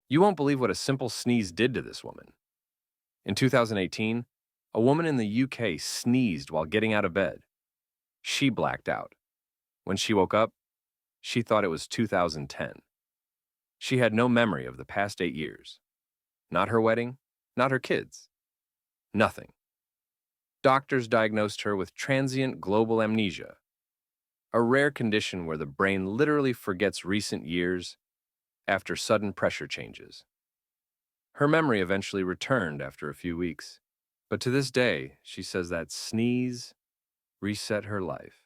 You won't believe what a simple sneeze did to this woman. In 2018, a woman in the UK sneezed while getting out of bed. She blacked out. When she woke up, she thought it was 2010. She had no memory of the past 8 years. Not her wedding, not her kids, nothing. Doctors diagnosed her with transient global amnesia, a rare condition where the brain literally forgets recent years after sudden pressure changes. Her memory eventually returned after a few weeks, but to this day, she says that sneeze reset her life.